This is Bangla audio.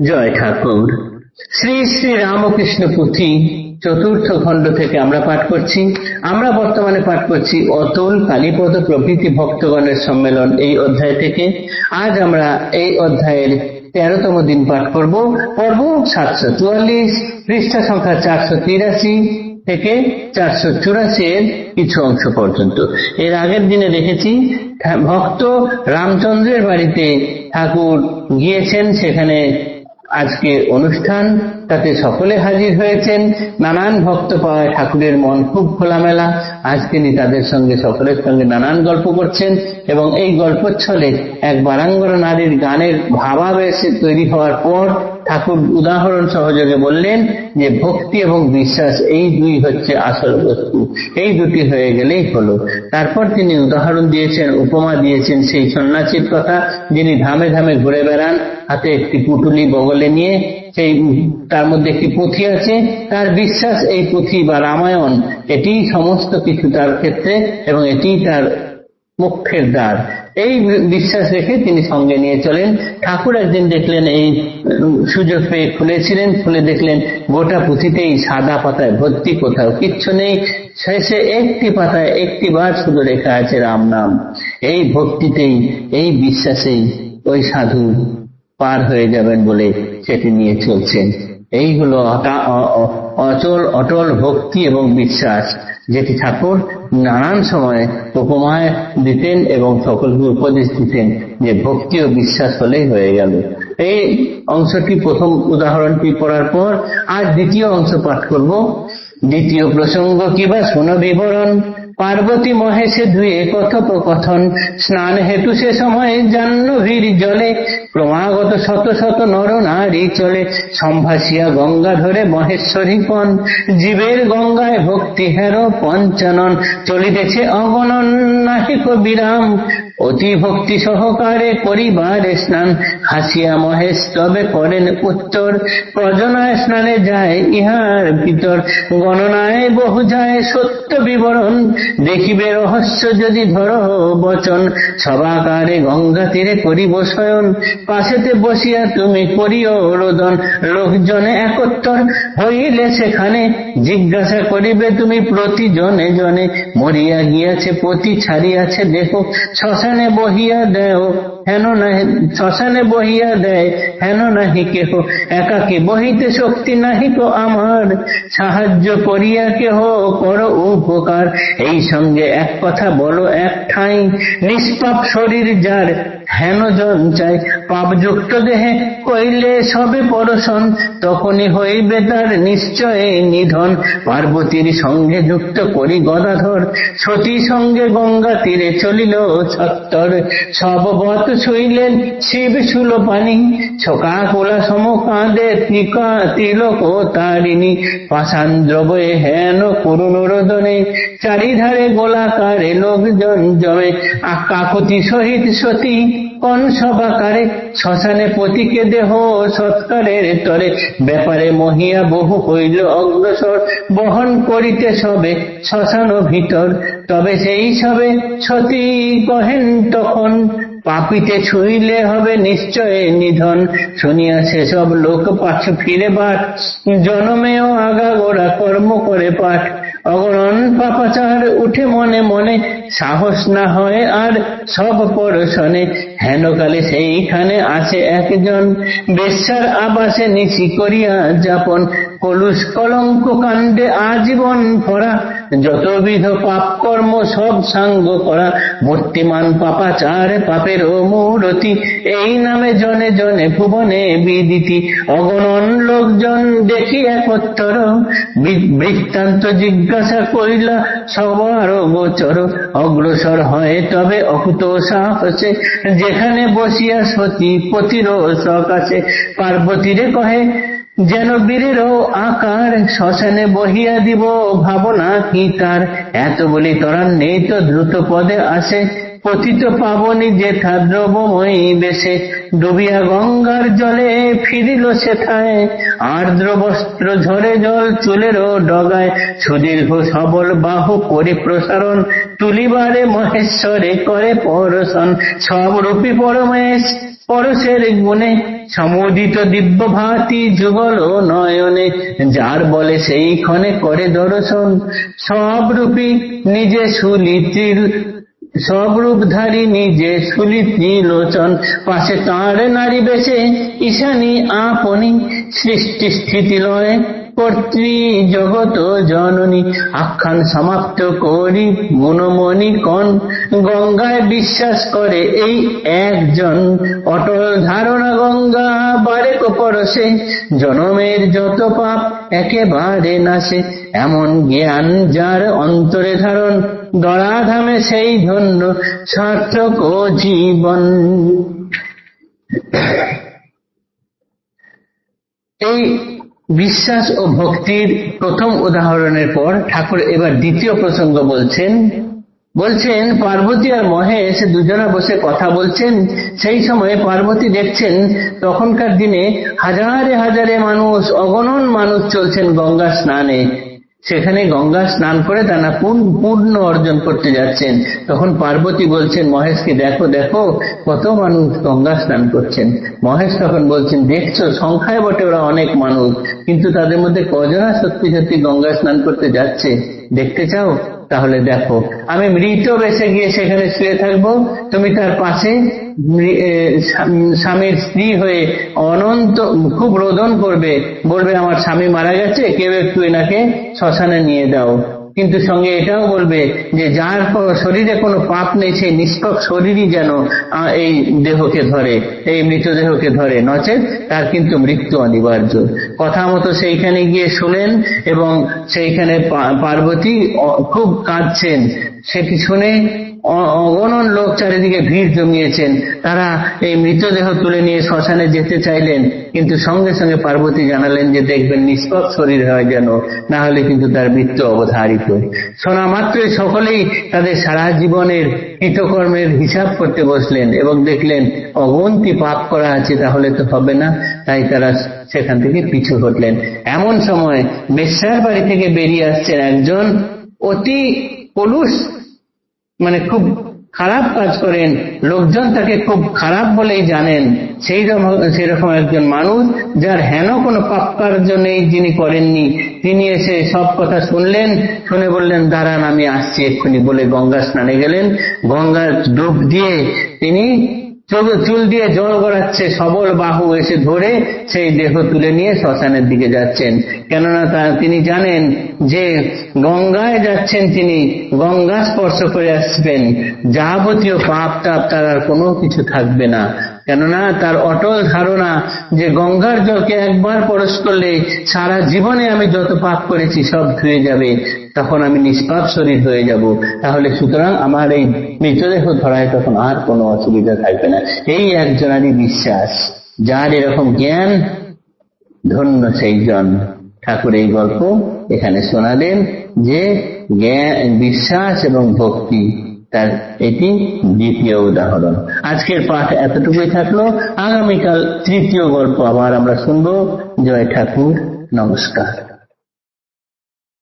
জয় ঠাকুর। শ্রী শ্রী রামকৃষ্ণ পুঁথি চতুর্থ খণ্ড থেকে আমরা পাঠ করছি। আমরা বর্তমানে পাঠ করছি অতুল, কালীপদ প্রভৃতি ভক্তগণের সম্মেলন এই অধ্যায় থেকে। আজ আমরা এই অধ্যায়ের 13তম দিন পাঠ করব। পর্ব 744, পৃষ্ঠা সংখ্যা 483 থেকে 484 এর কিছু অংশ পর্যন্ত। এর আগের দিনে দেখেছি ভক্ত রামচন্দ্রের বাড়িতে ঠাকুর গিয়েছেন, সেখানে আজকে অনুষ্ঠান, তাতে সকলে হাজির হয়েছেন। নানান ভক্ত পাওয়ায় ঠাকুরের মন খুব খোলামেলা। আজ তিনি তাদের সঙ্গে, সকলের সঙ্গে নানান গল্প করছেন এবং এই গল্পচ্ছলে এক বারাঙ্গনা নারীর গানের ভাবাবেশ তৈরি হওয়ার পর ঠাকুর উদাহরণ সহযোগে বললেন যে ভক্তি এবং বিশ্বাস এই দুই হচ্ছে আসল বস্তু, এই দুটি হয়ে গেলেই হলো। তারপর তিনি উদাহরণ দিয়েছেন, উপমা দিয়েছেন সেই সন্ন্যাসীর কথা, যিনি ধামে ধামে ঘুরে বেড়ান, হাতে একটি পুটুলি বগলে নিয়ে, সেই তার মধ্যে একটি পুঁথি আছে, তার বিশ্বাস এই পুঁথি বা রামায়ণ এটি সমস্ত কিছু তার ক্ষেত্রে এবং এটি তার মুখ্যের দ্বার। এই বিশ্বাস রেখে তিনি সঙ্গে নিয়ে চলেন। ঠাকুর একদিন দেখলেন, এই সুযোগ পেয়ে খুলেছিলেন, খুলে দেখলেন গোটা পুঁথিতেই সাদা পাতায় ভর্তি, কোথাও কিচ্ছু নেই। শেষে একটি পাতায় একটি বার শুধু লেখা আছে রাম নাম। এই ভক্তিতেই, এই বিশ্বাসেই ওই সাধু পার হয়ে যাবেন বলে সেটি নিয়ে চলছেন। এই হলো অটল ভক্তি এবং বিশ্বাস, যেটি ঠাকুর নানান সময় উপমায় দিতেন এবং সকলকে উপদেশ দিতেন যে ভক্তি ও বিশ্বাস হলেই হয়ে গেল। এই অংশটি, প্রথম উদাহরণটি পড়ার পর আজ দ্বিতীয় অংশ পাঠ করব। দ্বিতীয় প্রসঙ্গ কিবা শোনো বিবরণ, পার্বতী মহেশে ধুয়ে কথোপকথন, স্নান হেতু সে সময় জাহ্নবীর জলে, ক্রমাগত শত শত নর নারী চলে, সম্ভাসিয়া গঙ্গা ধরে মহেশ্বরী পন, জীবের গঙ্গায় ভক্তি হের পঞ্চানন, চলিতেছে অগণন নাহিক বিরাম, অতি ভক্তি সহকারে করিবারে স্নান, হাসিয়া মহেশ তবে করেন উত্তর, প্রজনায় স্নানে যায় ইহার ভিতর, গণনায় বহু যায় সত্য বিবরণ, দেখিবে রহস্য যদি ধরো বচন, সবাকারে গঙ্গা তীরে করিব শয়ন, পাশেতে বসিয়া তুমি করিও রোদন, লোকজনে একত্তর হইলে সেখানে, জিজ্ঞাসা করিবে তুমি প্রতি জনে জনে, মরিয়া গিয়াছে পতি ছাড়িয়াছে দেখো, শ্মশানে বহিয়া দেও হেন না, শ্মশানে বহিয়া দেয় হেন নাহি কেহ, একাকে বহিতে শক্তি নাহি তো আমার, সাহায্য করিয়া কেহ করো উপকার, এই সঙ্গে এক কথা বলো এক ঠাঁই, নিষ্পাপ শরীর যার হেন জন চাই, পাপযুক্ত দেহে কইলে সবে পরশন, তখনই হইবে তার নিশ্চয় নিধন, পার্বতীর সঙ্গে যুক্ত করি গদাধর, সতী সঙ্গে গঙ্গা তীরে চলিল সত্তর, সব বত ছুইলেন শিব শুল পানি, ছোকা কোলা সম কাঁদে তিলক তারিণী, পাষাণ দ্রবয়ে হেন করুণ রোদনে, চারিধারে গোলাকারে লোকজন জমে, কাকতি সহিত সতী কোন সবাকারে, শ্মশানে পতিকে দেহ সৎকারের তরে, ব্যাপারে মহিয়া বহু হইল অগ্রসর, বহন করিতে সবে শ্মশান ভিতর, তবে সেই সবে সতী কহেন তখন, পাপিতে ছুঁইলে হবে নিশ্চয় নিধন, শুনিয়া সেসব লোক পাছে ফিরে বাট, জনমেও আগা গোড়া কর্ম করে পাঠ, অগণন পাপাচার উঠে মনে মনে, সাহস না হয় আর সব পরশনে, হেনকালে সেইখানে আছে একজন, বেশ্যার আবাসে নিশি করিয়া যাপন, কলুষ কলঙ্ক কাণ্ডে আজীবন ভরা, যতবিধ পাপ কর্ম সব সাঙ্গ করা, মূর্তিমান পাপাচার পাপেরও মূরতি, এই নামে জনে জনে ভুবনে বিদিতি, অগণন লোকজন দেখি একত্তর, বৃত্তান্ত জিজ্ঞাসা করিলা সবার গোচর, অগ্রসর হয় তবে অকুত সাহসে, যেখানে বসিয়া সতী পতির সকাশে, পার্বতীরে কহে যেন বীরেরও আকার, শ্মশানে বহিয়া দিব ভাবনা কি তার, এত বলি ত্বরান্বিত তো দ্রুত পদে আসে, পতিত পাবনী যেথা দ্রবময়ী বেশে, ডুবিয়া গঙ্গার জলে ফিরিল সেথায়, আর্দ্র বস্ত্র ঝরে জল চুলেরও ডগায়, সুদীর্ঘ সবল বাহু করে প্রসারণ, তুলিবারে মহেশ্বরে করে পরশন, সব রূপী পরমেশ পরশের গুণে সমুদিত দিব্য ভাতি যুগল নয়নে, যার বলে সেই ক্ষণে করে দর্শন, সব রূপী নিজে সুলিত্রির সব রূপধারী নিজে সুলিত্রিলোচন, পাশে তাঁর নারী বেশে ঈশানী আপনি, সৃষ্টি স্থিতি লয় কর্ত্রী জগত জননী, আখ্যান সমাপ্ত করি গুণমণি কন, গঙ্গায় বিশ্বাস করে এই একজন, অটল ধারণা গঙ্গা বারে পরশে, জনমের যত পাপ একেবারে নাশে, এমন জ্ঞান যার অন্তরে ধারণ, দরাধামে সেই ধন্য সার্থক জীবন। এই বিশ্বাস ও ভক্তির প্রথম উদাহরণের পর ঠাকুর এবার দ্বিতীয় প্রসঙ্গ বলছেন পার্বতী আর মহেশ দুজনা বসে কথা বলছেন। সেই সময়ে পার্বতী দেখছেন তখনকার দিনে হাজারে হাজারে মানুষ, অগণন মানুষ চলছেন গঙ্গা স্নানে। সেখানে গঙ্গা স্নান করে তারা পূর্ণ অর্জন করতে যাচ্ছেন। তখন পার্বতী বলছেন মহেশকে, দেখো দেখো কত মানুষ গঙ্গা স্নান করছেন। মহেশ তখন বলছেন, দেখছো সংখ্যায় বটে ওরা অনেক মানুষ, কিন্তু তাদের মধ্যে কজনা সত্যি সত্যি গঙ্গা স্নান করতে যাচ্ছে দেখতে চাও? তাহলে দেখো, আমি মৃত বেশে গিয়ে সেখানে শুয়ে থাকবো, তুমি তার পাশে স্বামীর স্ত্রী হয়ে অনন্ত খুব রোদন করবে, বলবে আমার স্বামী মারা গেছে, কেউ একটু এনাকে শ্মশানে নিয়ে দাও। কিন্তু সঙ্গে এটাও বলবে যে যার শরীরে কোনো পাপ নেই সেই নিষ্পাপ শরীরই যেন এই দেহকে ধরে, এই মৃতদেহকে ধরে, নচেত তার কিন্তু মৃত্যু অনিবার্য। কথা মতো সেইখানে গিয়ে শুনেন এবং সেইখানে পার্বতী খুব কাঁদছেন। সেটি শুনে অগণন লোক চারিদিকে ভিড় জমিয়েছেন। তারা এই মৃতদেহ তুলে নিয়ে শ্মশানে যেতে চাইলেন, কিন্তু সঙ্গে সঙ্গে পার্বতী জানালেন যে দেখবেন নিষ্পাপ শরীর হয় যেন, না হলে কিন্তু তার মৃত্যু অবধারিত। শোনা মাত্রই সকলেই তাদের সারা জীবনের কৃতকর্মের হিসাব করতে বসলেন এবং দেখলেন অগন্তি পাপ করা আছে, তাহলে তো হবে না। তাই তারা সেখান থেকে পিছু হটলেন। এমন সময় বেশ্যার বাড়ি থেকে বেরিয়ে আসছেন একজন অতি কলুষ, মানে খুব খারাপ কাজ করেন, লোকজন তাকে খুব খারাপ বলেই জানেন, সেরকম একজন মানুষ যার হেন কোনো পাপ কার্য নেই যিনি করেননি। তিনি এসে সব কথা শুনলেন, শুনে বললেন দাঁড়ান আমি আসছি এক্ষুনি, বলে গঙ্গা স্নানে গেলেন। গঙ্গার ডুব দিয়ে তিনি চুল দিয়ে জল গড়াচ্ছে, সবল বাহু এসে ধরে সেই দেহ তুলে নিয়ে শ্মশানের দিকে যাচ্ছেন। কেননা তিনি জানেন যে গঙ্গায় যাচ্ছেন, তিনি গঙ্গা স্পর্শ করে আসবেন, যাবতীয় পাপ টাপ তার আর কোনো কিছু থাকবে না। কেননা তার অটল ধারণা যে গঙ্গার জলকে একবার স্পর্শ করলে সারা জীবনে আমি যত পাপ করেছি সব ধুয়ে যাবে, তখন আমি নিষ্পাপ শরীর হয়ে যাব। তাহলে সুতরাং আমার এই মৃতদেহ ধরায় তখন আর কোনো অসুবিধা থাকবে না। এই একজনারই বিশ্বাস, যার এরকম জ্ঞান, ধন্য সেই জন। ঠাকুর এই গল্প এখানে শোনালেন যে জ্ঞান, বিশ্বাস এবং ভক্তি, তার এটি দ্বিতীয় উদাহরণ। আজকের পাঠ এতটুকুই থাকলো। আগামীকাল তৃতীয় গল্প আবার আমরা শুনবো। জয় ঠাকুর, নমস্কার।